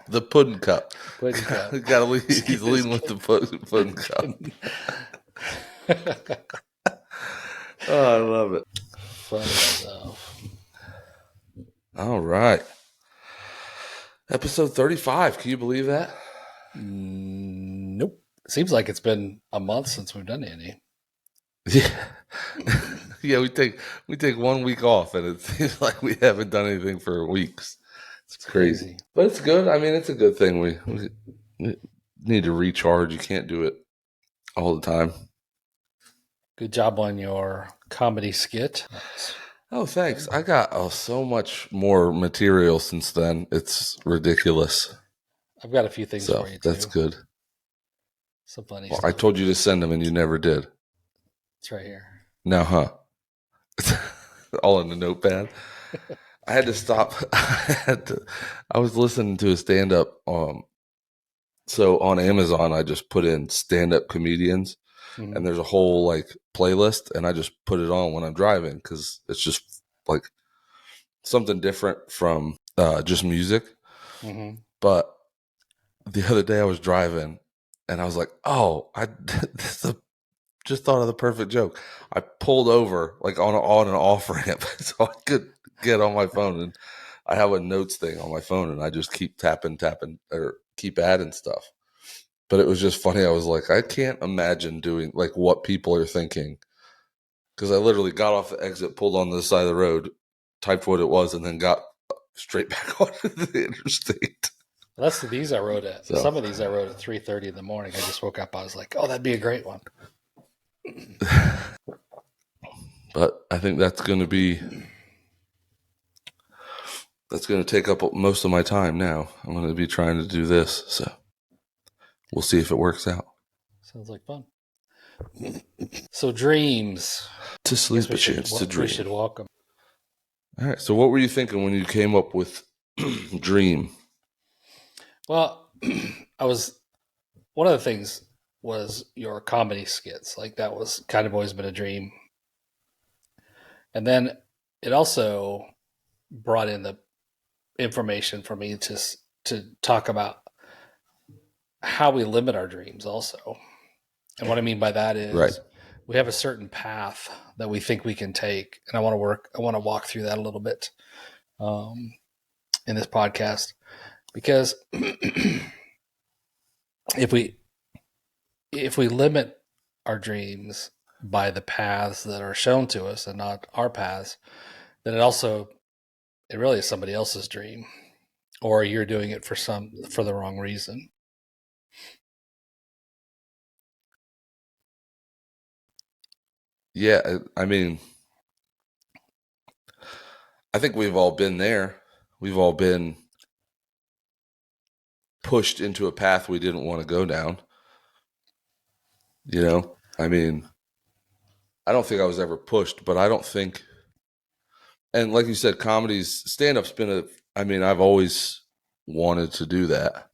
The pudding cup. Pudding cup. He's leading with the pudding cup. Oh, I love it. Funny stuff. All right. Episode 35. Can you believe that? Nope. Seems like it's been a month since we've done any. Yeah. Yeah, we take 1 week off, and it seems like we haven't done anything for weeks. It's crazy. But it's good. I mean, it's a good thing. We need to recharge. You can't do it all the time. Good job on your comedy skit. Oh, thanks. I got so much more material since then. It's ridiculous. I've got a few things for you, too. That's good. Some funny Well, stuff. I told you to send them, and you never did. It's right here. Now, huh? All in the notepad. I had to stop. I was listening to a stand-up. So on Amazon, I just put in stand-up comedians, and there's a whole like playlist, and I just put it on when I'm driving because it's just like something different from just music. But the other day I was driving, and I was like, "Oh, just thought of the perfect joke." I pulled over like on an off ramp so I could get on my phone, and I have a notes thing on my phone, and I just keep tapping or keep adding stuff. But it was just funny. I was like, I can't imagine doing like what people are thinking, because I literally got off the exit, pulled on the side of the road, typed what it was, and then got straight back onto the interstate. Well, these I wrote at. So. Some of these I wrote at 3:30 in the morning. I just woke up. I was like, "Oh, that'd be a great one." But I think that's going to take up most of my time now. I'm going to be trying to do this, so we'll see if it works out. Sounds like fun. So dreams. To sleep a chance to dream. We should welcome. All right. So what were you thinking when you came up with dream? Well, one of the things was your comedy skits. Like that was kind of always been a dream. And then it also brought in the information for me to talk about how we limit our dreams also. And what I mean by that is we have a certain path that we think we can take. And I want to walk through that a little bit in this podcast, because if we limit our dreams by the paths that are shown to us and not our paths, then it really is somebody else's dream, or you're doing it for the wrong reason. Yeah, I mean, I think we've all been there. We've all been pushed into a path we didn't want to go down. You know, I mean, I don't think I was ever pushed, but I don't think, and like you said, stand-up's been I've always wanted to do that.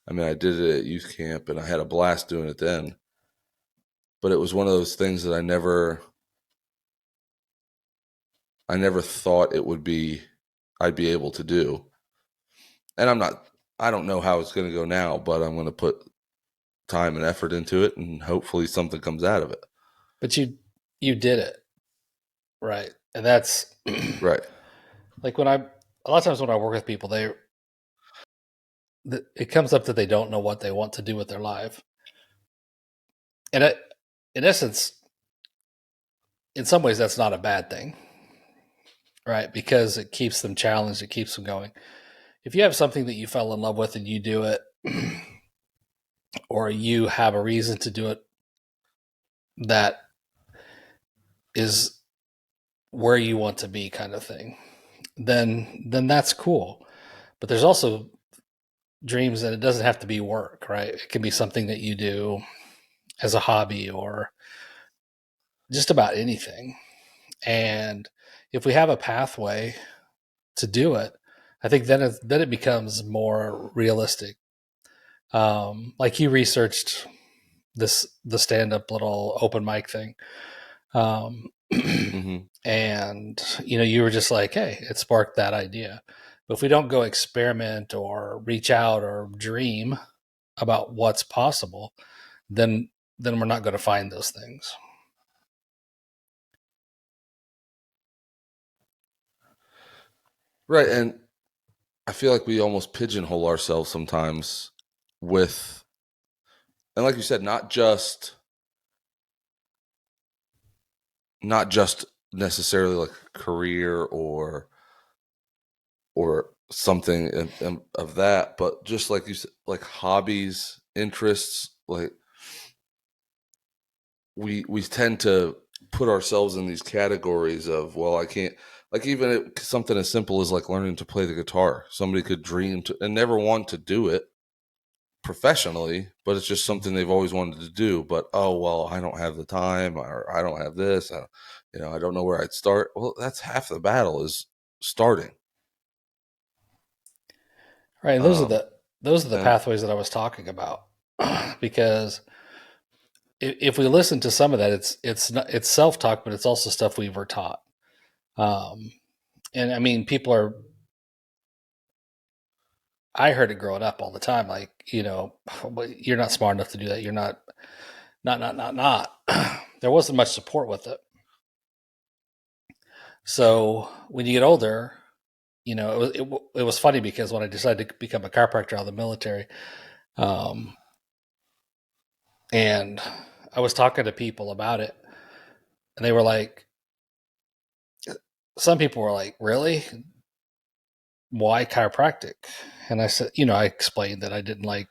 I mean, I did it at youth camp, and I had a blast doing it then. But it was one of those things that I never thought I'd be able to do. And I don't know how it's going to go now, but I'm going to put time and effort into it, and hopefully something comes out of it. But you did it. Right. And that's right. Like a lot of times when I work with people, it comes up that they don't know what they want to do with their life. And in essence, in some ways, that's not a bad thing, right? Because it keeps them challenged. It keeps them going. If you have something that you fell in love with and you do it, or you have a reason to do it that is where you want to be, kind of thing, then that's cool. But there's also dreams that it doesn't have to be work, right? It can be something that you do as a hobby or just about anything. And if we have a pathway to do it, I think then it becomes more realistic. Like you researched the stand-up little open mic thing. And you were just like, hey, it sparked that idea. But if we don't go experiment or reach out or dream about what's possible, then we're not going to find those things. Right. And I feel like we almost pigeonhole ourselves sometimes with, and like you said, not just necessarily like a career or something of that, but just like you said, like hobbies, interests. Like we tend to put ourselves in these categories of, well, I can't, like even something as simple as like learning to play the guitar. Somebody could dream to and never want to do it professionally, but it's just something they've always wanted to do. But oh well, I don't have the time, or I don't have this. I don't know where I'd start. Well, that's half the battle is starting. Right. Um, Those are the and pathways that I was talking about. Because if we listen to some of that, it's self talk, but it's also stuff we were taught. Um, and I mean, I heard it growing up all the time. Like, you're not smart enough to do that. You're not. There wasn't much support with it. So when you get older, it was funny because when I decided to become a chiropractor out of the military, um, and I was talking to people about it, and they were like, some people were like, really? Why chiropractic? And I said, I explained that I didn't like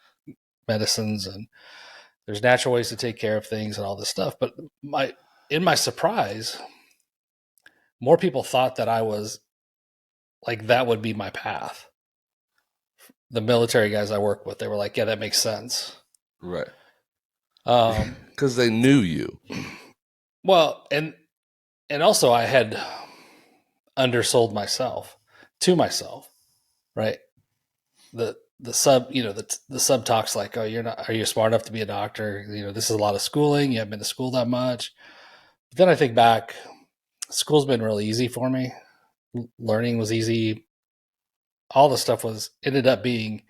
medicines and there's natural ways to take care of things and all this stuff. But in my surprise, more people thought that I was like, that would be my path. The military guys I work with, they were like, yeah, that makes sense. right, Um, because they knew you. well, and also I had undersold myself to myself, right? The sub, the sub talks like, oh, are you smart enough to be a doctor? This is a lot of schooling. You haven't been to school that much. But then I think back, school's been really easy for me. Learning was easy. All the stuff ended up being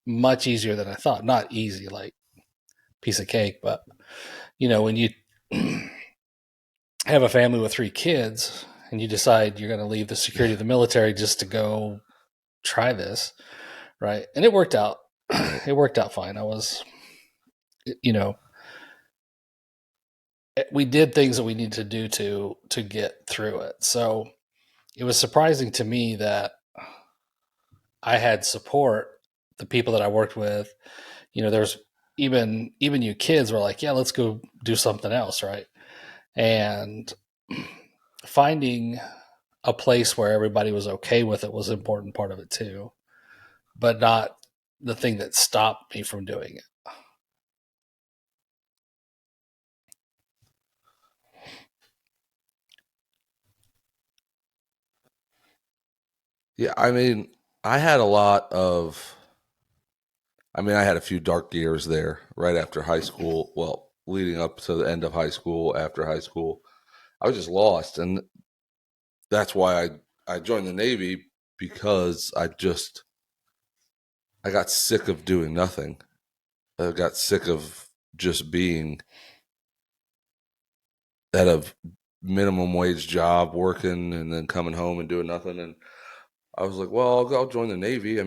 much easier than I thought. Not easy, like piece of cake, but when you have a family with 3 kids and you decide you're going to leave the security of the military just to go try this, right? And it worked out. It worked out fine. I was, you know, we did things that we needed to do to get through it. So it was surprising to me that I had support. The people that I worked with, there's even you kids were like, yeah, let's go do something else, right? And finding a place where everybody was okay with it was an important part of it too, but not the thing that stopped me from doing it. Yeah, I mean, I had a lot of. I had a few dark years there right after high school. Well, leading up to the end of high school, after high school, I was just lost, and that's why I joined the Navy because I got sick of doing nothing. I got sick of just being at a minimum wage job, working, and then coming home and doing nothing. And I was like, well, I'll join the Navy.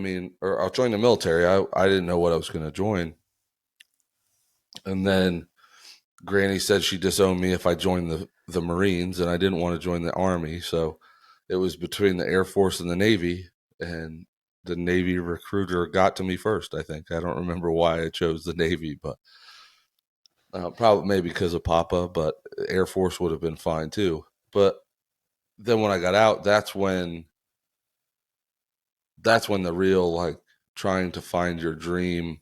Or I'll join the military. I didn't know what I was going to join. And then Granny said she disowned me if I joined the Marines, and I didn't want to join the Army. So it was between the Air Force and the Navy, and the Navy recruiter got to me first, I think. I don't remember why I chose the Navy, but probably maybe because of Papa, but Air Force would have been fine too. But then when I got out, that's when the real, like, trying to find your dream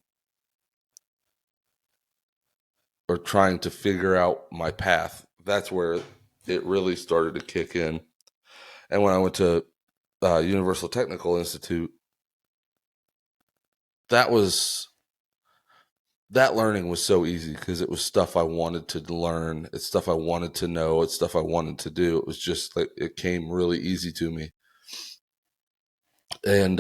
or trying to figure out my path, that's where it really started to kick in. And when I went to Universal Technical Institute, that was that learning was so easy because it was stuff I wanted to learn. It's stuff I wanted to know. It's stuff I wanted to do. It was just like it came really easy to me. And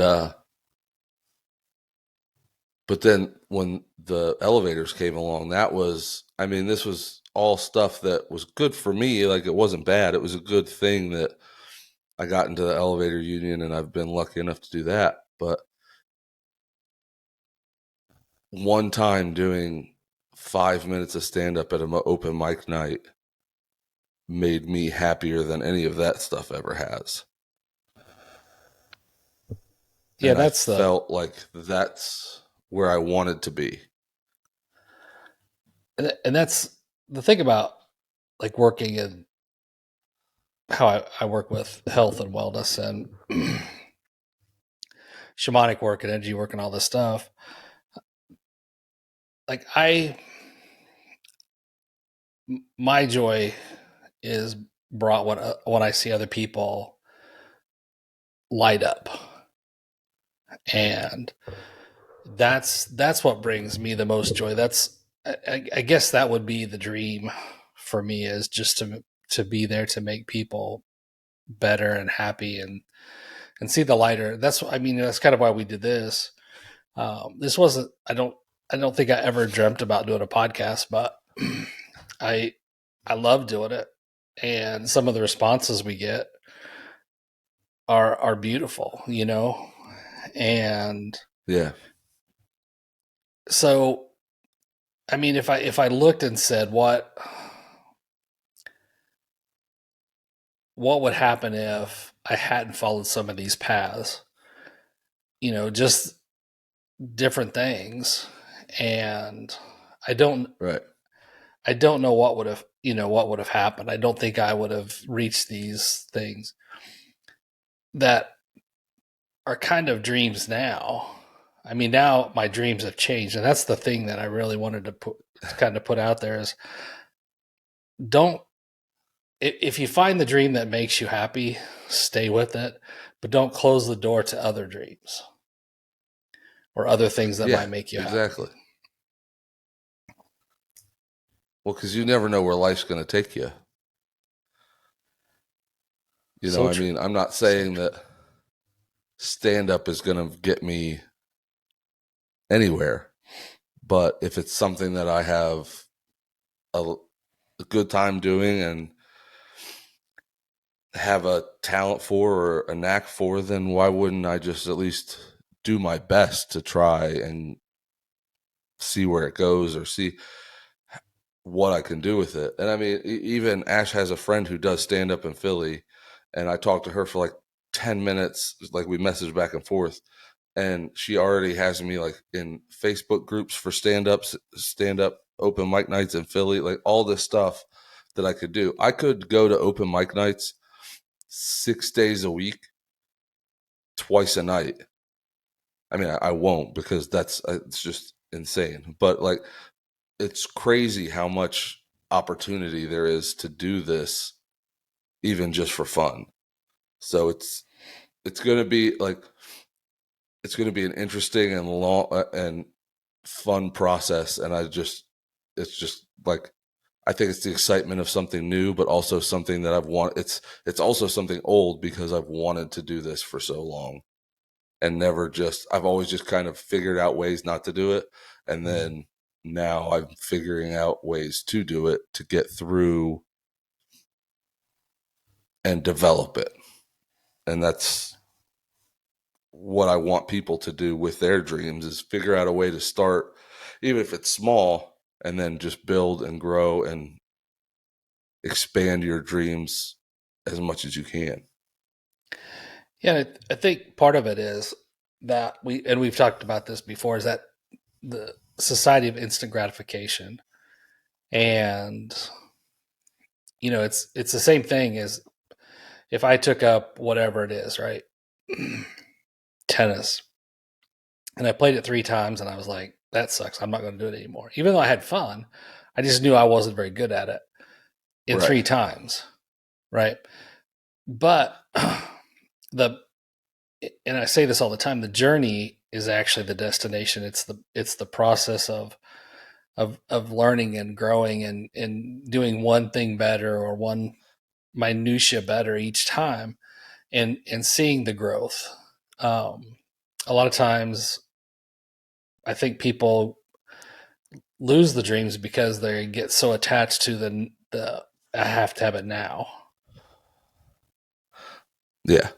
but then when the elevators came along, that was, I mean, this was all stuff that was good for me. Like, it wasn't bad. It was a good thing that I got into the elevator union, and I've been lucky enough to do that. But one time doing 5 minutes of stand up at an open mic night made me happier than any of that stuff ever has. Yeah, And I that's felt like that's where I wanted to be. and that's the thing about like working in how I work with health and wellness and shamanic work and energy work and all this stuff. Like my joy is brought when I see other people light up, and that's what brings me the most joy. That's I guess that would be the dream for me, is just to be there to make people better and happy and see the lighter. That's, I mean, that's kind of why we did this. This wasn't, I don't think I ever dreamt about doing a podcast, but I I love doing it, and some of the responses we get are beautiful, you know, and Yeah. so I mean, if I looked and said what would happen if I hadn't followed some of these paths, you know, just different things, and I don't Right. I don't know what would have, you know, what would have happened. I don't think I would have reached these things that are kind of dreams now. I mean, now my dreams have changed, and that's the thing that I really wanted to put out there is, don't, if you find the dream that makes you happy, stay with it, but don't close the door to other dreams or other things that Yeah, might make you happy. exactly. Well, because you never know where life's going to take you. You know, So I true. mean, I'm not So saying true. that stand up is going to get me anywhere, but if it's something that I have a good time doing and have a talent for or a knack for, then why wouldn't I just at least do my best to try and see where it goes or see what I can do with it? And I mean, even Ash has a friend who does stand up in Philly, and I talked to her for like 10 minutes, like we messaged back and forth, and she already has me like in Facebook groups for stand up open mic nights in Philly, like all this stuff that I could do. I could go to open mic nights 6 days a week, twice a night. I mean, I won't, because that's it's just insane. But like, it's crazy how much opportunity there is to do this, even just for fun. So it's going to be like, it's going to be an interesting and long and fun process. And it's just like, I think it's the excitement of something new, but also something that it's also something old, because I've wanted to do this for so long and I've always just kind of figured out ways not to do it. And then now I'm figuring out ways to do it, to get through and develop it. And that's what I want people to do with their dreams, is figure out a way to start, even if it's small, and then just build and grow and expand your dreams as much as you can. yeah, I think part of it is that we've talked about this before, is that the society of instant gratification, and you know, it's the same thing as if I took up whatever it is, right? Tennis, and I played it 3 times and I was like, that sucks, I'm not going to do it anymore, even though I had fun. I just knew I wasn't very good at it in Right. 3 times, right? But the and I say this all the time, the journey is actually the destination. It's the process of learning and growing and doing one thing better, or one minutia better each time, and seeing the growth. A lot of times I think people lose the dreams because they get so attached to the I have to have it now. Yeah.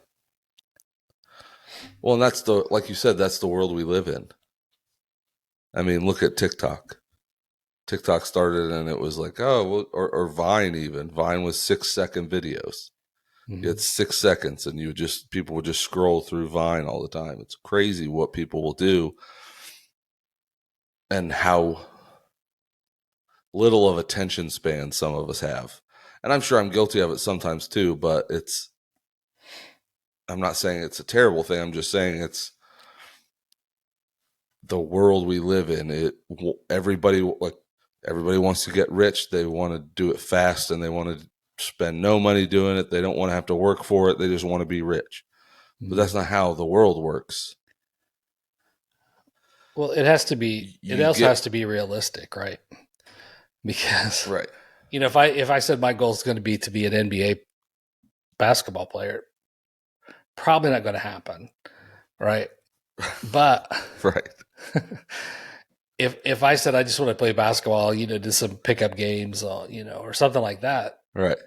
Well, and that's like you said, that's the world we live in. I mean, look at TikTok. TikTok started and it was like, oh, well, or Vine even. Vine was 6-second videos. Mm-hmm. It's 6 seconds and people would just scroll through Vine all the time. It's crazy what people will do and how little of attention span some of us have. And I'm sure I'm guilty of it sometimes too, but I'm not saying it's a terrible thing. I'm just saying it's the world we live in. Everybody wants to get rich. They want to do it fast and they want to spend no money doing it. They don't want to have to work for it. They just want to be rich. But that's not how the world works. Well, it has to be. It also has to be realistic, right? Because right, if I said my goal is going to be an NBA basketball player, probably not going to happen, right? But right, if I said I just want to play basketball, do some pickup games, or something like that, right,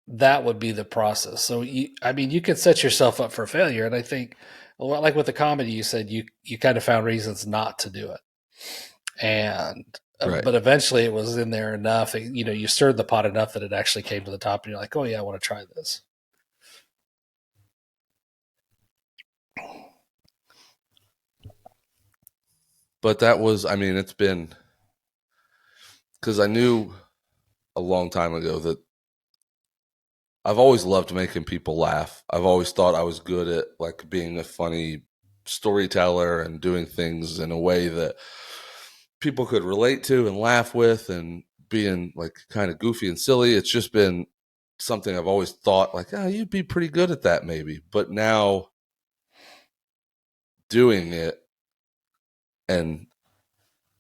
that would be the process. So you could set yourself up for failure, and I think, like with the comedy, you said you kind of found reasons not to do it, and right. but eventually it was in there enough. You stirred the pot enough that it actually came to the top, and you're like, oh yeah, I want to try this. But that was, it's been, because I knew a long time ago that I've always loved making people laugh. I've always thought I was good at like being a funny storyteller and doing things in a way that people could relate to and laugh with and being like kind of goofy and silly. It's just been something I've always thought like, oh, you'd be pretty good at that maybe. But now doing it, and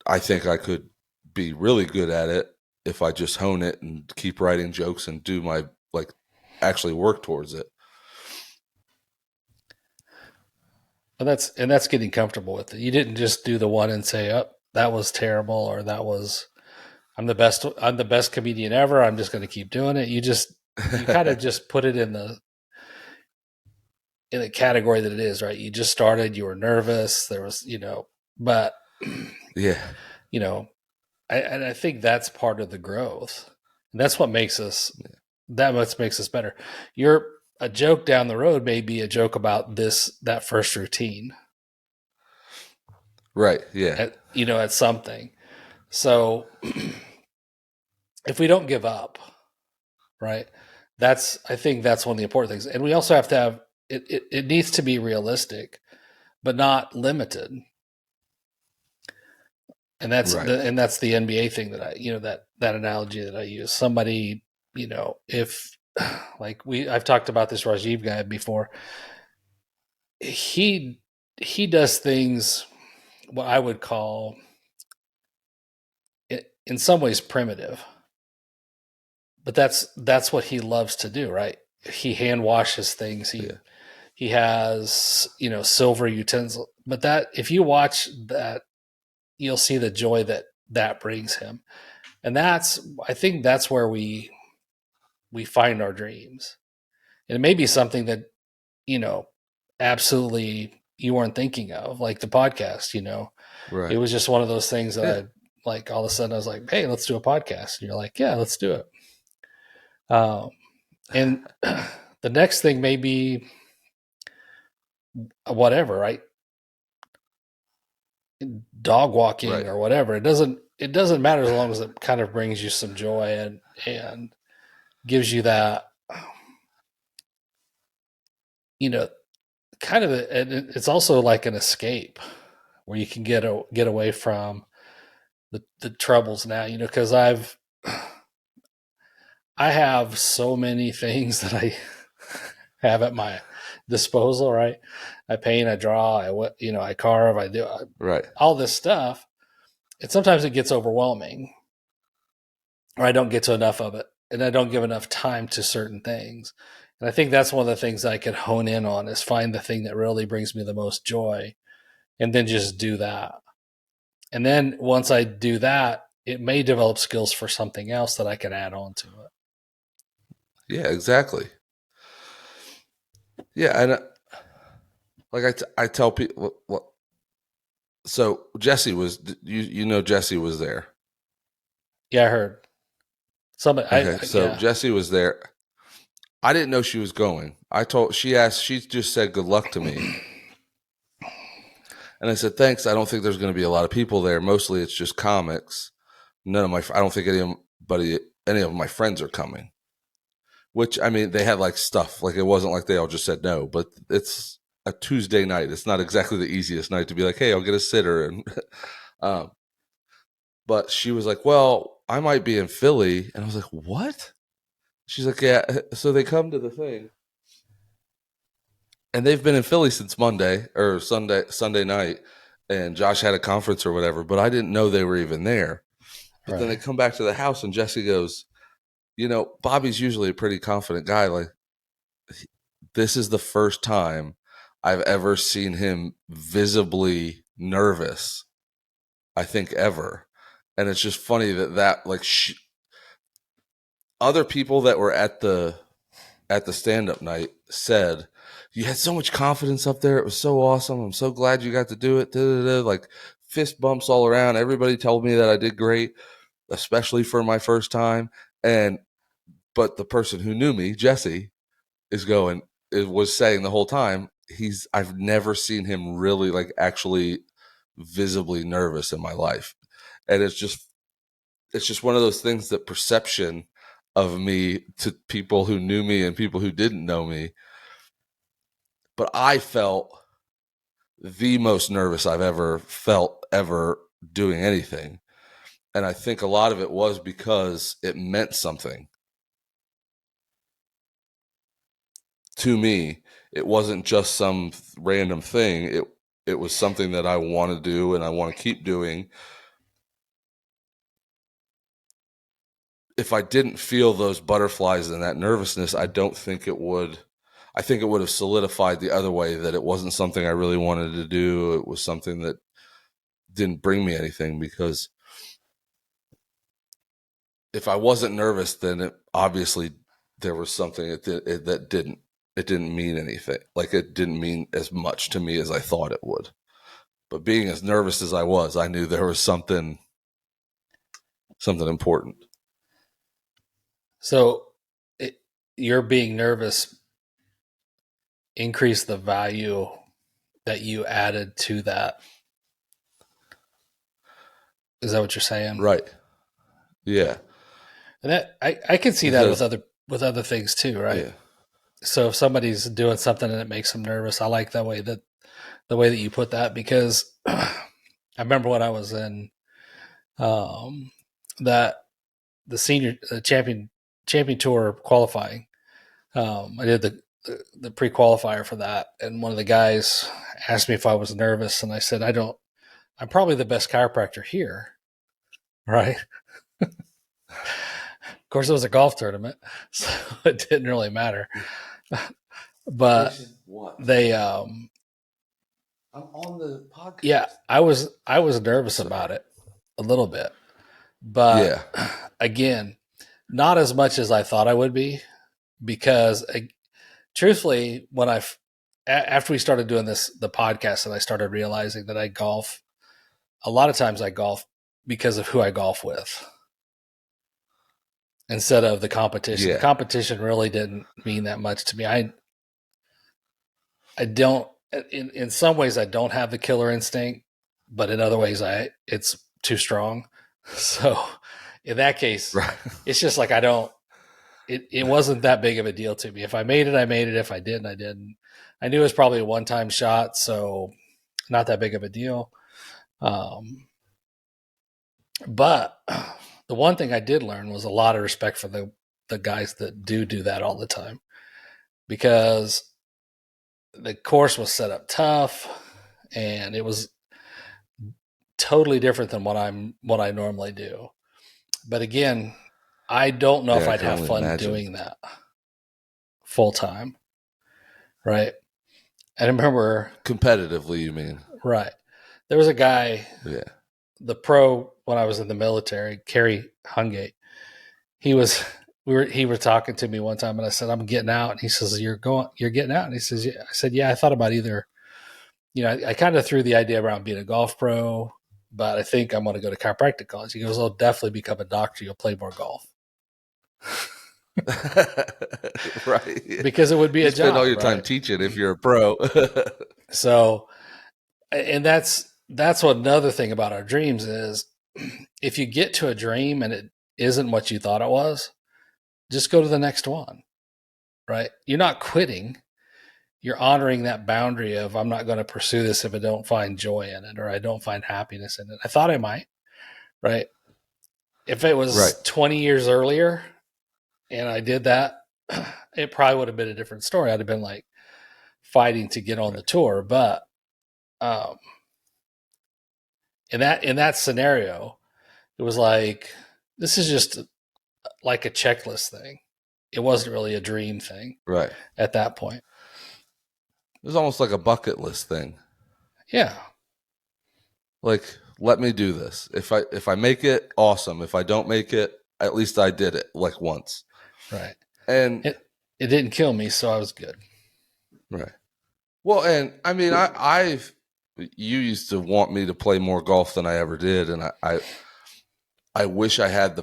I think I could be really good at it if I just hone it and keep writing jokes and do my actually work towards it. And that's getting comfortable with it. You didn't just do the one and say, "Oh, that was terrible," or "That was I'm the best comedian ever. I'm just going to keep doing it." You kind of just put it in the category that it is, right? You just started, you were nervous, there was, but yeah, I think that's part of the growth. And that's what makes us better. A joke down the road may be a joke about that first routine. right. Yeah. At something. So if we don't give up, right? I think that's one of the important things. And we also have to have it needs to be realistic, but not limited. And that's right. that's the NBA thing that that analogy that I use. Somebody, if I've talked about this Rajiv guy before. He does things what I would call in some ways primitive. But that's what he loves to do, right? He hand washes things. He has, silver utensils. But that if you watch that, you'll see the joy that brings him. And I think that's where we find our dreams. And it may be something that, absolutely you weren't thinking of, like the podcast, Right. It was just one of those things that all of a sudden I was like, hey, let's do a podcast. And you're like, yeah, let's do it. And the next thing may be whatever, right? Dog walking right. or whatever. It doesn't matter as long as it kind of brings you some joy and gives you that, kind of, it's also like an escape where you can get away from the troubles now, because I have so many things that I have at my disposal, right? I paint, I draw, I carve, I do right. all this stuff. And sometimes it gets overwhelming, or I don't get to enough of it, and I don't give enough time to certain things. And I think that's one of the things I could hone in on is find the thing that really brings me the most joy and then just do that. And then once I do that, it may develop skills for something else that I can add on to it. Yeah, exactly. Yeah, and like I tell people, so Jesse was Jesse was there. Yeah, I heard. Okay, so Yeah. Jesse was there. I didn't know she was going. She just said good luck to me. And I said, thanks. I don't think there's going to be a lot of people there. Mostly it's just comics. I don't think any of my friends are coming. Which, I mean, they had like stuff. Like it wasn't like they all just said no, but it's a Tuesday night. It's not exactly the easiest night to be like, hey, I'll get a sitter. And, um, but she was like, well, I might be in Philly. And I was like, what? She's like, yeah. So they come to the thing. And they've been in Philly since Monday or Sunday night. And Josh had a conference or whatever, but I didn't know they were even there. But then they Right. come back to the house and Jesse goes, Bobby's usually a pretty confident guy. Like, this is the first time I've ever seen him visibly nervous, I think ever. And it's just funny that like other people that were at the stand-up night said, you had so much confidence up there. It was so awesome. I'm so glad you got to do it. Da-da-da. Like fist bumps all around. Everybody told me that I did great, especially for my first time. But the person who knew me, Jesse, was saying the whole time, I've never seen him really like actually visibly nervous in my life. And it's just one of those things that perception of me to people who knew me and people who didn't know me. But I felt the most nervous I've ever felt ever doing anything. And I think a lot of it was because it meant something to me. It wasn't just some random thing. It was something that I want to do and I want to keep doing. If I didn't feel those butterflies and that nervousness, I don't think it would. I think it would have solidified the other way, that it wasn't something I really wanted to do. It was something that didn't bring me anything, because if I wasn't nervous, then obviously there was something that didn't mean anything. Like it didn't mean as much to me as I thought it would. But being as nervous as I was, I knew there was something important. So you're being nervous increase the value that you added to that. Is that what you're saying? Right. Yeah. And that I can see that Because with other things too, right? yeah. So if somebody's doing something and it makes them nervous, I like the way that you put that, because I remember when I was in that the senior champion tour qualifying. I did the pre qualifier for that, and one of the guys asked me if I was nervous, and I said I don't. I'm probably the best chiropractor here, right? Of course, it was a golf tournament, so it didn't really matter. But they, I'm on the podcast. yeah, I was nervous about it a little bit, but Yeah. again, not as much as I thought I would be, because truthfully, after we started doing the podcast, and I started realizing that I golf, a lot of times I golf because of who I golf with instead of the competition. Yeah. The competition really didn't mean that much to me. I don't, in some ways I don't have the killer instinct, but in other ways it's too strong. So in that case, Right. it's just like it wasn't that big of a deal to me. If I made it, I made it. If I didn't, I didn't. I knew it was probably a one-time shot, so not that big of a deal. But the one thing I did learn was a lot of respect for the guys that do that all the time, because the course was set up tough and it was totally different than what I normally do. But again, I don't know if I'd have fun doing that full time, right? And I remember Competitively, you mean? right. There was a guy, Yeah. the pro when I was in the military, Kerry Hungate. He was he was talking to me one time and I said, I'm getting out. And he says, you're getting out. And he says, yeah. I said, yeah, I thought about either, I kind of threw the idea around being a golf pro, but I think I'm going to go to chiropractic college. He goes, I'll definitely become a doctor. You'll play more golf. Right. Because it would be You a spend all job, your time right? teaching if you're a pro. So, and that's what another thing about our dreams is if you get to a dream and it isn't what you thought it was, just go to the next one, right? You're not quitting. You're honoring that boundary of I'm not going to pursue this if I don't find joy in it or I don't find happiness in it. I thought I might, right? If it was Right. 20 years earlier and I did that, it probably would have been a different story. I'd have been like fighting to get on the tour. But in that scenario, it was like this is just like a checklist thing. It wasn't really a dream thing Right. at that point. It was almost like a bucket list thing. Yeah. Like, let me do this. If I make it, awesome. If I don't make it, at least I did it like once. Right. And it didn't kill me, so I was good. right. Well, and I mean, you used to want me to play more golf than I ever did, and I wish I had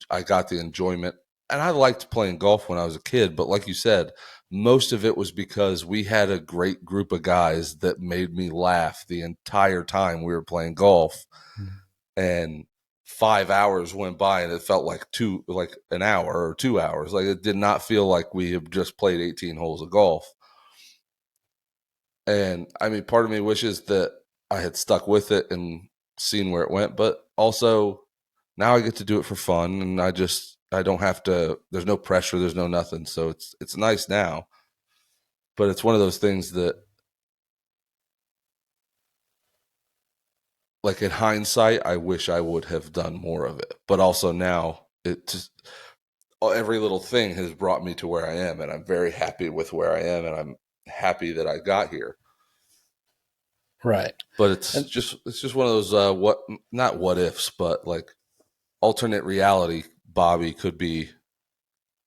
I got the enjoyment, and I liked playing golf when I was a kid. But like you said, most of it was because we had a great group of guys that made me laugh the entire time we were playing golf, and 5 hours went by and it felt like an hour or 2 hours. Like, it did not feel like we had just played 18 holes of golf. And I mean, part of me wishes that I had stuck with it and seen where it went, but also now I get to do it for fun, and I don't have to. There's no pressure. There's no nothing. So it's nice now, but it's one of those things that, like, in hindsight, I wish I would have done more of it. But also now, it just every little thing has brought me to where I am, and I'm very happy with where I am, and I'm happy that I got here. Right. But it's just one of those not what ifs, but like alternate reality. Bobby could be,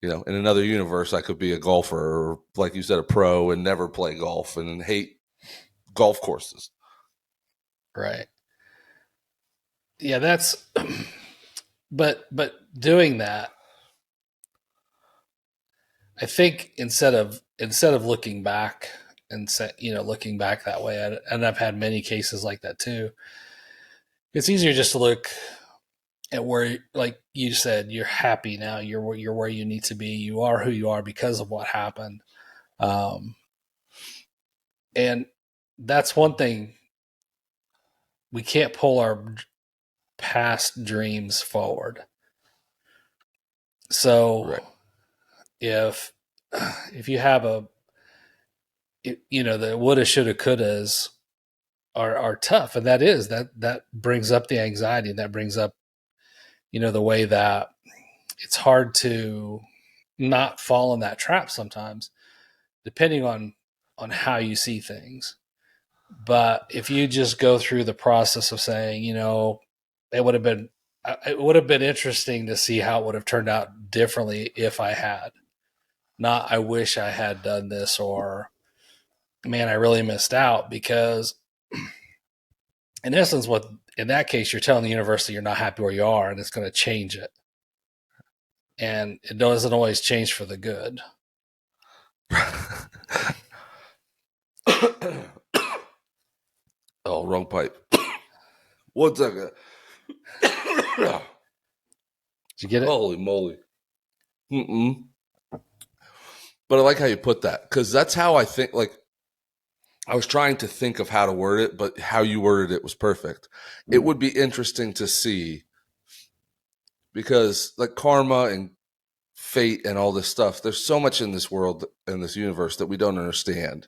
in another universe, I could be a golfer, or like you said, a pro, and never play golf and hate golf courses. Right. Yeah, that's but doing that, I think instead of looking back and looking back that way, and I've had many cases like that too. It's easier just to look at where, like you said, you're happy now. You're where you need to be. You are who you are because of what happened, and that's one thing. We can't pull our past dreams forward. So Right. if you have the woulda, shoulda, couldas are tough, and that brings up the anxiety, and that brings up the way that it's hard to not fall in that trap sometimes, depending on how you see things. But if you just go through the process of saying, it would have been interesting to see how it would have turned out differently if I had. Not, I wish I had done this, or man, I really missed out. Because in essence, in that case, you're telling the universe that you're not happy where you are, and it's going to change it. And it doesn't always change for the good. Oh, wrong pipe. 1 second. Did you get it? Holy moly. But I like how you put that, because that's how I think. Like, I was trying to think of how to word it, but how you worded it was perfect. It would be interesting to see, because like karma and fate and all this stuff, there's so much in this world, in this universe, that we don't understand.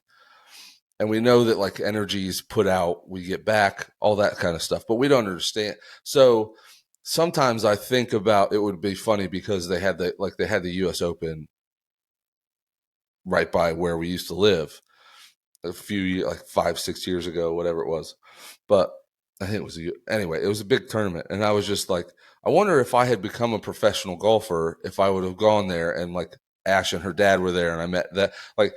And we know that, like, energies put out, we get back, all that kind of stuff, but we don't understand. So sometimes I think about, it would be funny because they had the US Open right by where we used to live a few, like 5-6 years ago, whatever it was. But I think it was anyway, it was a big tournament. And I was just like, I wonder if I had become a professional golfer, if I would have gone there and like Ash and her dad were there and I met that, like,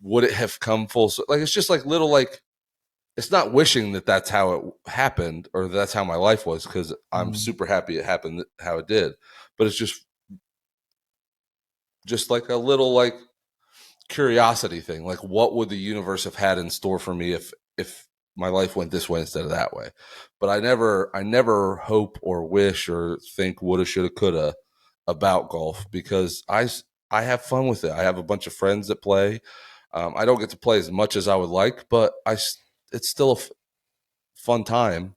would it have come full? Like, it's just like little, like, it's not wishing that that's how it happened or that's how my life was, because I'm super happy it happened how it did. But it's just like a little, like, curiosity thing. Like, what would the universe have had in store for me if my life went this way instead of that way? But I never hope or wish or think woulda, shoulda, coulda about golf, because I have fun with it. I have a bunch of friends that play. I don't get to play as much as I would like, but it's still a fun time.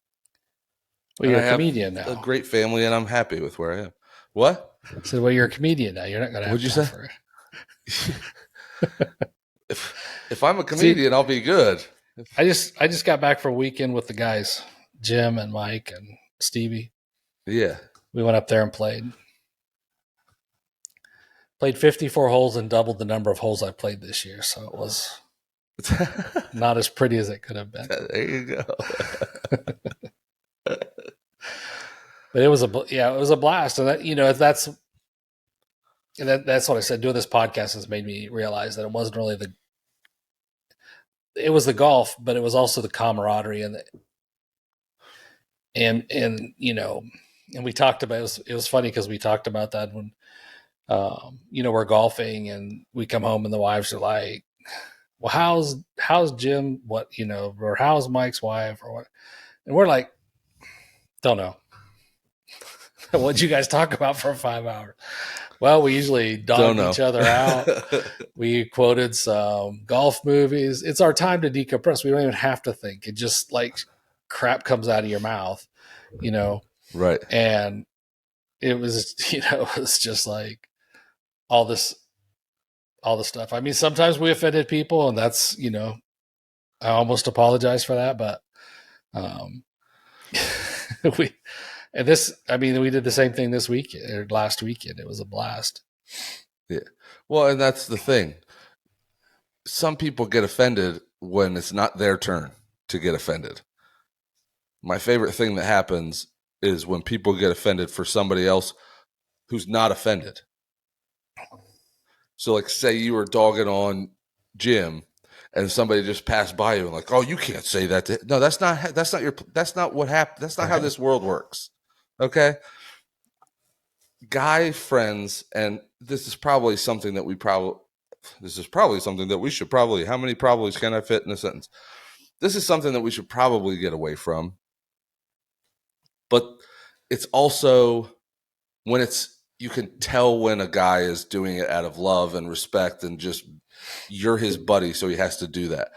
Well, And you're I a have comedian a now. great family, and I'm happy with where I am. What? I said, well, you're a comedian now. You're not going to have What'd you time say? for it. If I'm a See, comedian, I'll be good. I just got back for a weekend with the guys, Jim and Mike and Stevie. Yeah. We went up there and played 54 holes and doubled the number of holes I played this year. So it was not as pretty as it could have been. There you go. But it was a blast. And that, that's what I said. Doing this podcast has made me realize that it wasn't really it was the golf, but it was also the camaraderie and we talked about it was funny because we talked about that when we're golfing and we come home and the wives are like, well, how's Jim, or how's Mike's wife, or what? And we're like, don't know. What'd you guys talk about for 5 hours? Well, we usually dog each other out. We quoted some golf movies. It's our time to decompress. We don't even have to think. It just, like, crap comes out of your mouth, Right. And it was, it was just like all the stuff. I mean, sometimes we offended people, and that's, I almost apologize for that, but we did the same thing this weekend or last weekend. It was a blast. Yeah. Well, and that's the thing. Some people get offended when it's not their turn to get offended. My favorite thing that happens is when people get offended for somebody else who's not offended. So, like, say you were dogging on Jim and somebody just passed by you and like, oh, you can't say that. No, that's not what happened. That's not how this world works. Okay. Guy friends, and this is probably something that we should probably, how many probablys can I fit in a sentence? This is something that we should probably get away from. But it's also when you can tell when a guy is doing it out of love and respect and just you're his buddy, so he has to do that.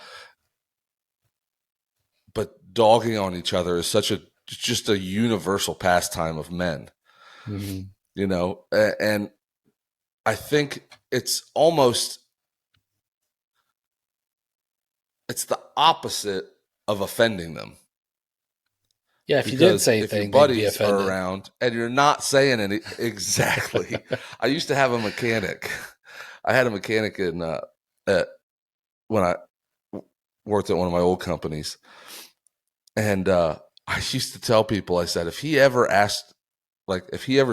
But dogging on each other is just a universal pastime of men, and I think it's the opposite of offending them. Yeah, if you did say anything, if your buddies are around and you're not saying any exactly. I used to have a mechanic. I had a mechanic when I worked at one of my old companies, and I used to tell people, I said, if he ever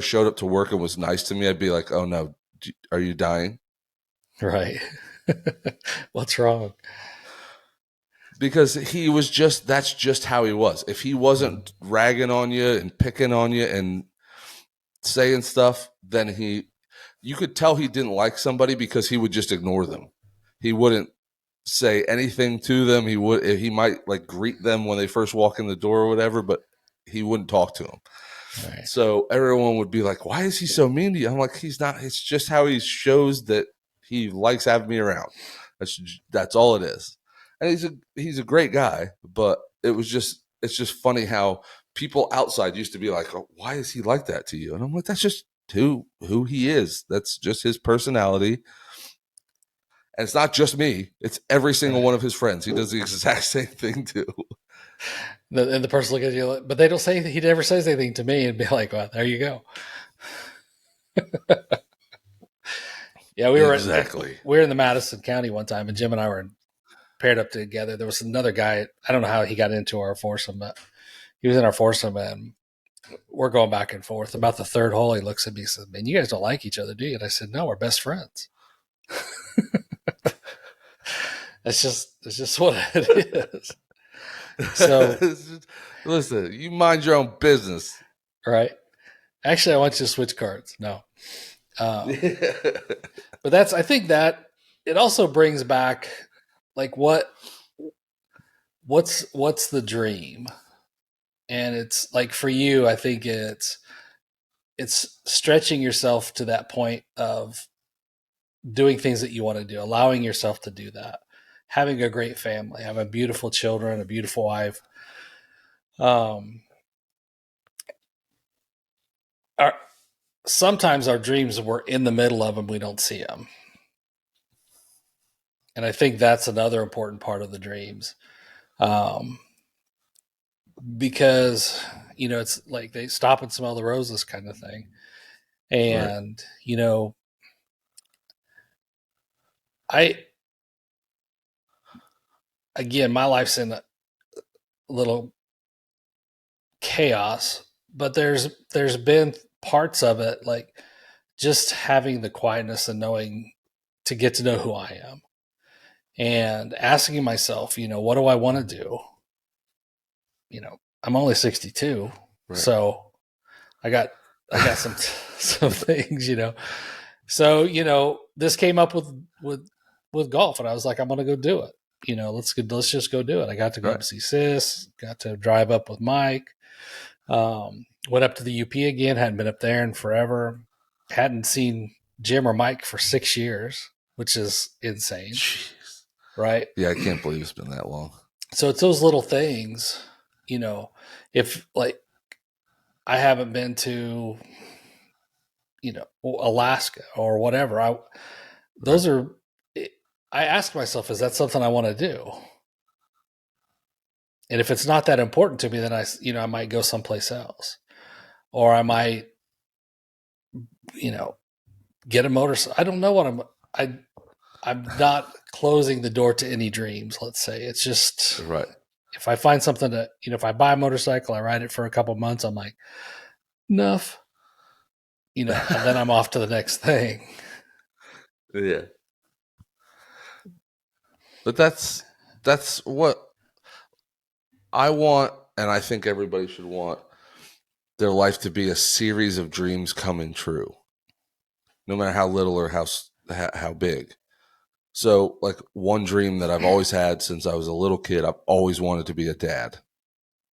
showed up to work and was nice to me, I'd be like, oh no, are you dying? Right. What's wrong? Because that's just how he was. If he wasn't ragging on you and picking on you and saying stuff, then you could tell he didn't like somebody because he would just ignore them. He wouldn't say anything to them. He might like greet them when they first walk in the door or whatever, but he wouldn't talk to them. Right. So everyone would be like, why is he so mean to you? I'm like, he's not. It's just how he shows that he likes having me around. That's all it is. And he's a great guy, but it's just funny how people outside used to be like, oh, why is he like that to you? And I'm like, that's just who he is. That's just his personality. And it's not just me. It's every single one of his friends. He does the exact same thing too. And the person looks at you, but they don't say he never says anything to me and be like, well, there you go. Yeah, Exactly. we were in the Madison County one time, and Jim and I were paired up together. There was another guy. I don't know how he got into our foursome, but he was in our foursome, and we're going back and forth. About the third hole, he looks at me and says, "Man, you guys don't like each other, do you?" And I said, "No, we're best friends." It's just what it is. So, Listen, you mind your own business. right? Actually, I want you to switch cards. No, but I think that it also brings back like what's the dream, and it's like for you, I think it's stretching yourself to that point of doing things that you want to do, allowing yourself to do that, having a great family, having beautiful children, a beautiful wife. Um, our, Sometimes our dreams, we're in the middle of them, we don't see them. And I think that's another important part of the dreams. Um, because, it's like they stop and smell the roses kind of thing. Right. And, I, again, my life's in a little chaos, but there's been parts of it like just having the quietness and knowing to get to know who I am and asking myself, what do I want to do? I'm only 62, Right. so I got some some things. So this came up with golf, and I was like, I'm gonna go do it. Let's just go do it. I got to go up Right. see Sis, got to drive up with Mike. Went up to the UP again. Hadn't been up there in forever. Hadn't seen Jim or Mike for 6 years, which is insane, Jeez. right? Yeah, I can't believe it's been that long. So it's those little things, if like I haven't been to, Alaska or whatever, those are, I ask myself, is that something I want to do? And if it's not that important to me, then I might go someplace else, or I might, get a motorcycle. I don't know what I'm not closing the door to any dreams. Let's say it's just Right. if I find something to, if I buy a motorcycle, I ride it for a couple months. I'm like, enough, and then I'm off to the next thing. Yeah. But that's what I want, and I think everybody should want their life to be a series of dreams coming true, no matter how little or how big. So, like one dream that I've always had since I was a little kid, I've always wanted to be a dad.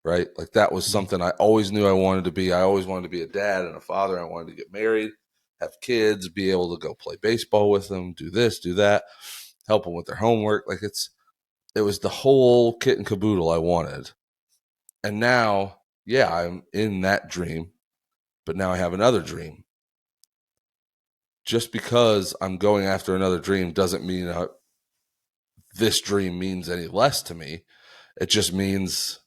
Right? Like that was something I always knew I wanted to be. I always wanted to be a dad and a father. I wanted to get married, have kids, be able to go play baseball with them, do this, do that, help them with their homework. Like it was the whole kit and caboodle I wanted. And now, yeah, I'm in that dream, but now I have another dream. Just because I'm going after another dream doesn't mean this dream means any less to me. It just means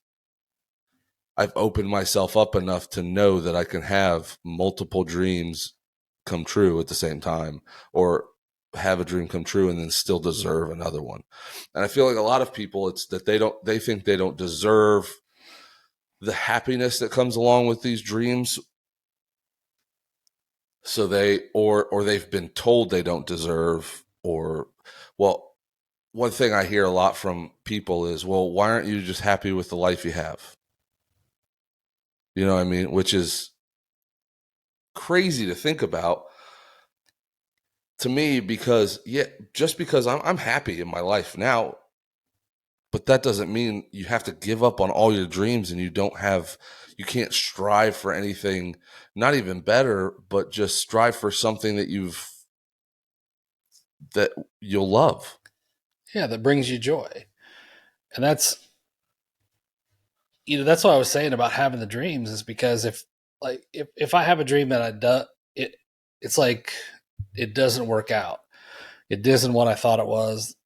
I've opened myself up enough to know that I can have multiple dreams come true at the same time, or have a dream come true and then still deserve another one. And I feel like a lot of people, it's that they think they don't deserve the happiness that comes along with these dreams. So or they've been told they don't deserve, or, well, one thing I hear a lot from people is, well, why aren't you just happy with the life you have? You know what I mean? Which is crazy to think about to me, because just because I'm happy in my life now, but that doesn't mean you have to give up on all your dreams, and you can't strive for anything, not even better, but just strive for something that you'll love. Yeah, that brings you joy. And that's that's what I was saying about having the dreams, is because if I have a dream that it's like it doesn't work out. It isn't what I thought it was.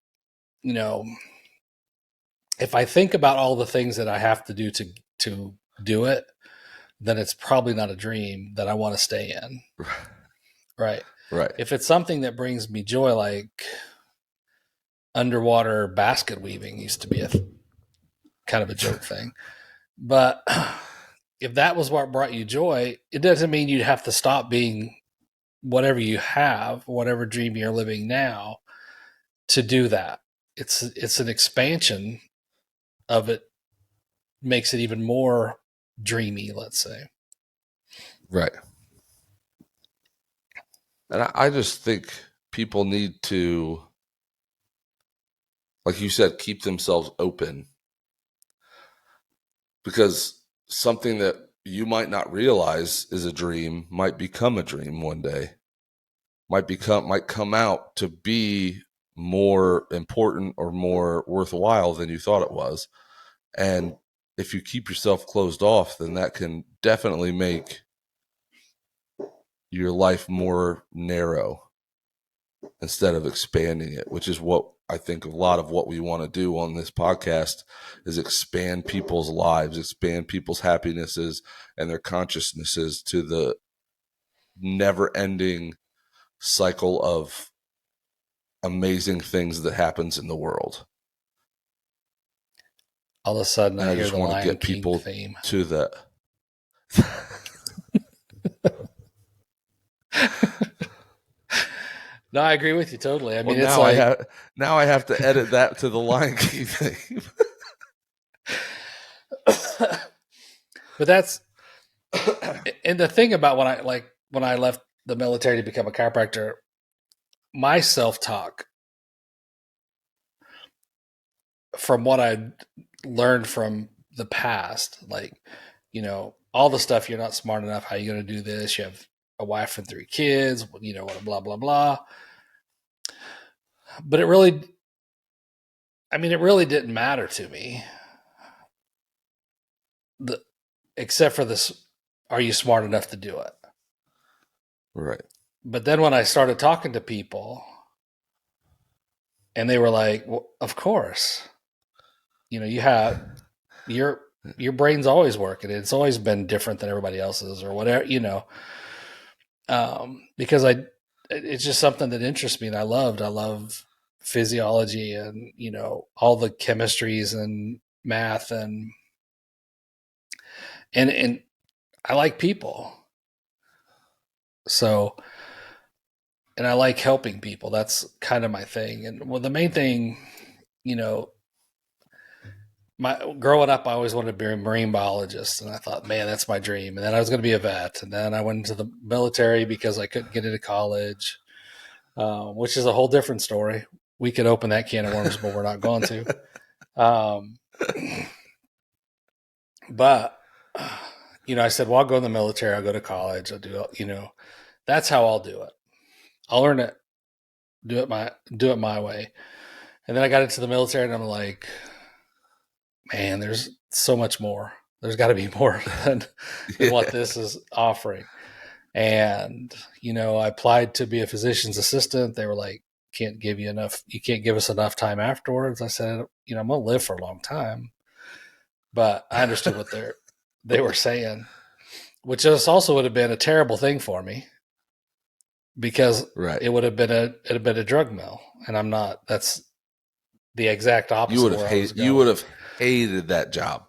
If I think about all the things that I have to do to do it, then it's probably not a dream that I want to stay in. Right. Right. If it's something that brings me joy, like underwater basket weaving used to be a kind of a joke thing. But if that was what brought you joy, it doesn't mean you'd have to stop being whatever you have, whatever dream you're living now to do that. It's an expansion of it, makes it even more dreamy, let's say. Right. And I just think people need to, like you said, keep themselves open, because something that you might not realize is a dream might become a dream one day, might come out to be more important or more worthwhile than you thought it was. And if you keep yourself closed off, then that can definitely make your life more narrow instead of expanding it, which is what I think a lot of what we want to do on this podcast is expand people's lives, expand people's happinesses and their consciousnesses to the never ending cycle of amazing things that happens in the world. All of a sudden, And I I hear just the want to Lion get King people theme. to that. No, I agree with you totally. I mean, Well, it's like now I have to edit that to the Lion King thing. but that's and the thing about when I left the military to become a chiropractor, my self-talk from what I learned from the past, like, you know, all the stuff, you're not smart enough, how are you going to do this? You have a wife and 3 kids, you know, blah blah blah. But it really didn't matter to me. Except for this, are you smart enough to do it? Right. But then when I started talking to people and they were like, well, of course, you know, you have your brain's always working. It's always been different than everybody else's or whatever, you know. Because it's just something that interests me and I love physiology and, you know, all the chemistries and math and I like people. So, and I like helping people. That's kind of my thing. And well, the main thing, you know, my growing up, I always wanted to be a marine biologist, and I thought, man, that's my dream. And then I was going to be a vet, and then I went into the military because I couldn't get into college, which is a whole different story. We could open that can of worms, but we're not going to. But you know, I said, well, I'll go in the military. I'll go to college. I'll do, you know, that's how I'll do it. I'll learn it, do it my way. And then I got into the military, and I'm like, man, there's so much more. There's got to be more than what this is offering. And, you know, I applied to be a physician's assistant. They were like, you can't give us enough time afterwards. I said, you know, I'm going to live for a long time. But I understood what they were saying, which just also would have been a terrible thing for me because Right. it would have been a drug mill. And I'm not, that's the exact opposite. You would have hated that job.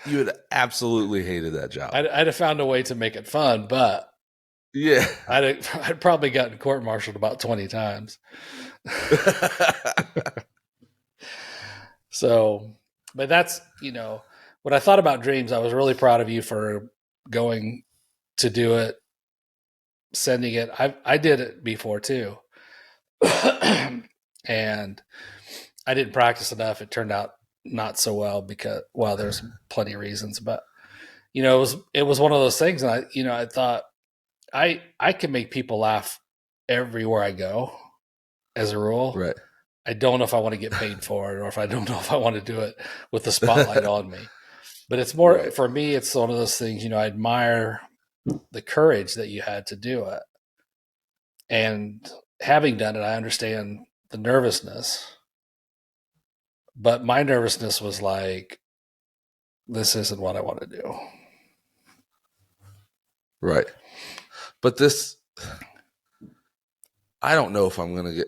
You would have absolutely hated that job. I'd have found a way to make it fun, but yeah, I'd probably gotten court-martialed about 20 times. So, but that's, you know, when I thought about dreams, I was really proud of you for going to do it, sending it. I did it before too. And I didn't practice enough. It turned out not so well because, well, there's plenty of reasons, but you know, it was one of those things. And I thought I can make people laugh everywhere I go as a rule. right. I don't know if I want to get paid for it or if I don't know if I want to do it with the spotlight on me. But it's more, right. For me, it's one of those things, you know, I admire the courage that you had to do it. And having done it, I understand the nervousness. But my nervousness was like, this isn't what I want to do. Right. But this, I don't know if I'm gonna get.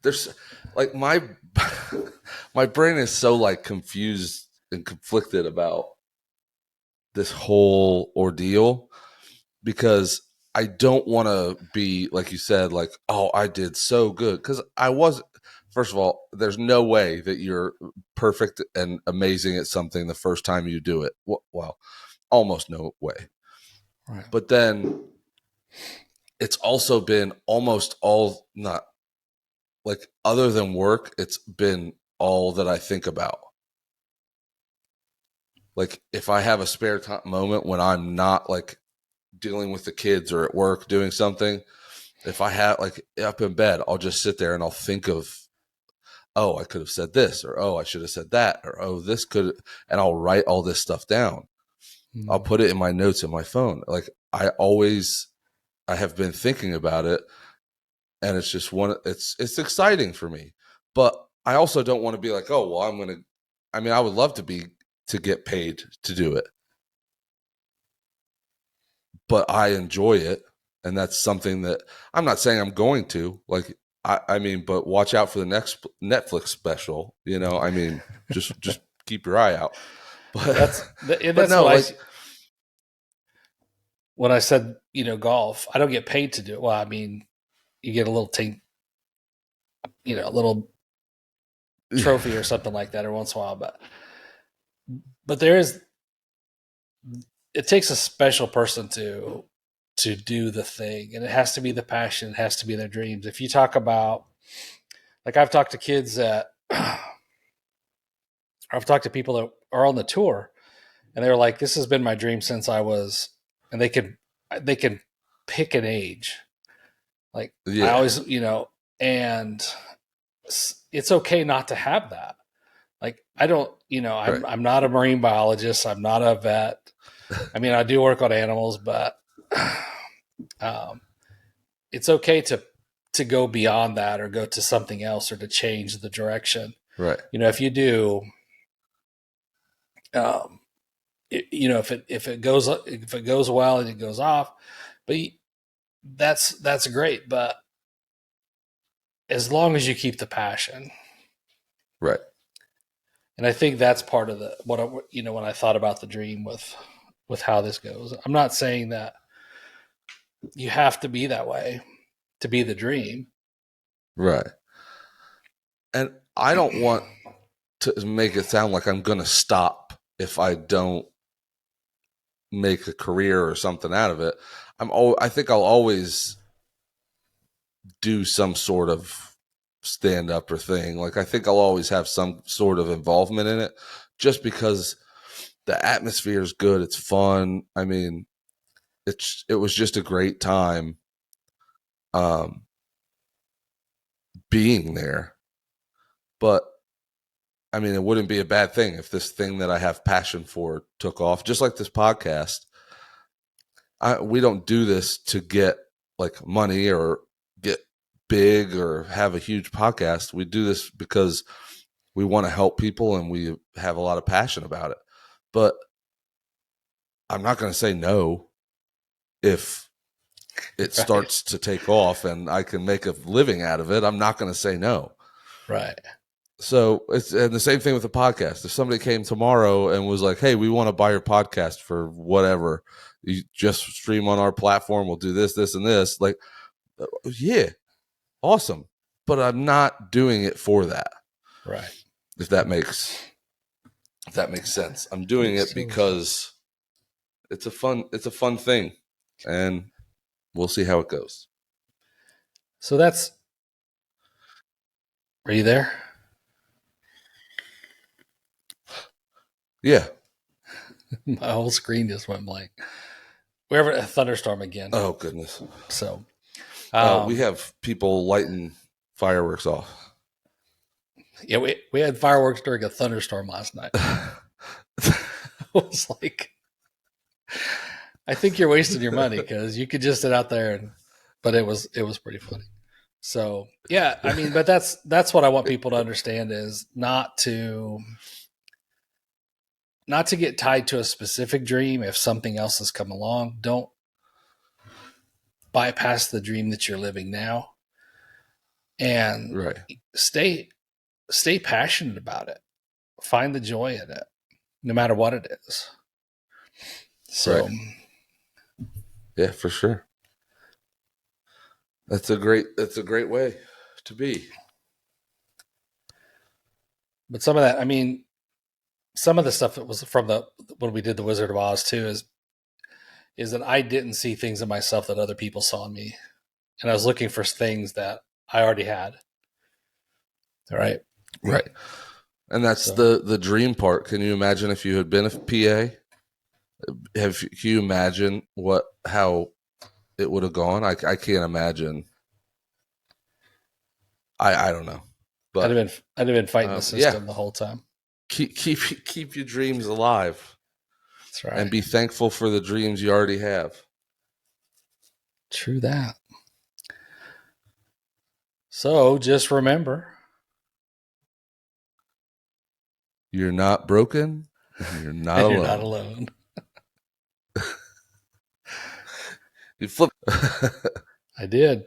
There's like my my brain is so like confused and conflicted about this whole ordeal because I don't want to be like you said, like, oh, I did so good because I was. First of all, there's no way that you're perfect and amazing at something the first time you do it. Well, almost no way. Right. But then it's also been almost all not like other than work, it's been all that I think about. Like if I have a spare time moment when I'm not like dealing with the kids or at work doing something, if I have like up in bed, I'll just sit there and I'll think of, oh, I could have said this, or oh, I should have said that, or oh, this could, and I'll write all this stuff down. I'll put it in my notes in my phone. Like I have been thinking about it, and it's just it's exciting for me. But I also don't want to be like, oh, well, I would love to get paid to do it, but I enjoy it, and that's something that I'm not saying I'm going to like. But watch out for the next Netflix special. Just keep your eye out. But but that's no, what like when I said, golf, I don't get paid to do it. Well, I mean, you get a little a little trophy or something like that every once in a while, but it takes a special person to do the thing, and it has to be the passion, it has to be their dreams. If you talk about, like, I've talked to kids that I've talked to people that are on the tour, and they're like, this has been my dream since I was, and they can pick an age. Like, I yeah, always, and it's okay not to have that. Like, I don't, right, I'm not a marine biologist. I'm not a vet. I mean, I do work on animals, but um, it's okay to go beyond that or go to something else or to change the direction. right, If you do, um, if it goes well and it goes off, but that's great. But as long as you keep the passion, right, and I think that's part of when I thought about the dream with how this goes. I'm not saying that you have to be that way to be the dream. right. And I don't want to make it sound like I'm going to stop if I don't make a career or something out of it. I think I'll always do some sort of stand up or thing. Like I think I'll always have some sort of involvement in it just because the atmosphere is good, it's fun. I mean, it was just a great time um being there. But I mean, it wouldn't be a bad thing if this thing that I have passion for took off, just like this podcast. We don't do this to get like money or get big or have a huge podcast. We do this because we want to help people and we have a lot of passion about it. But I'm not going to say no if it starts to take off and I can make a living out of it. I'm not going to say no. Right. So it's and the same thing with the podcast. If somebody came tomorrow and was like, "Hey, we want to buy your podcast for whatever, you just stream on our platform. We'll do this, this, and this." Like, yeah, awesome. But I'm not doing it for that. Right. If that makes sense. I'm doing it because it's a fun thing, and we'll see how it goes. So are you there? Yeah. My whole screen just went blank. We're having a thunderstorm again. Oh goodness. So We have people lighting fireworks off. yeah, we had fireworks during a thunderstorm last night. I was like, I think you're wasting your money because you could just sit out there but it was pretty funny. So yeah, I mean, but that's what I want people to understand is not to get tied to a specific dream. If something else has come along, don't bypass the dream that you're living now. and Right. stay passionate about it. Find the joy in it, no matter what it is. So, Right. Yeah, for sure. That's a great way to be. but some of that, I mean, some of the stuff that was from when we did the Wizard of Oz too is that I didn't see things in myself that other people saw in me, and I was looking for things that I already had. All right. Right. And that's So the dream part. Can you imagine if you had been a PA? Can you imagine how it would have gone? I can't imagine. I don't know. But I'd have been fighting the yeah, system the whole time. keep your dreams alive That's right. and be thankful for the dreams you already have. True that. So just remember, You're not broken. And you're not and alone. you're not alone. You flip. I did.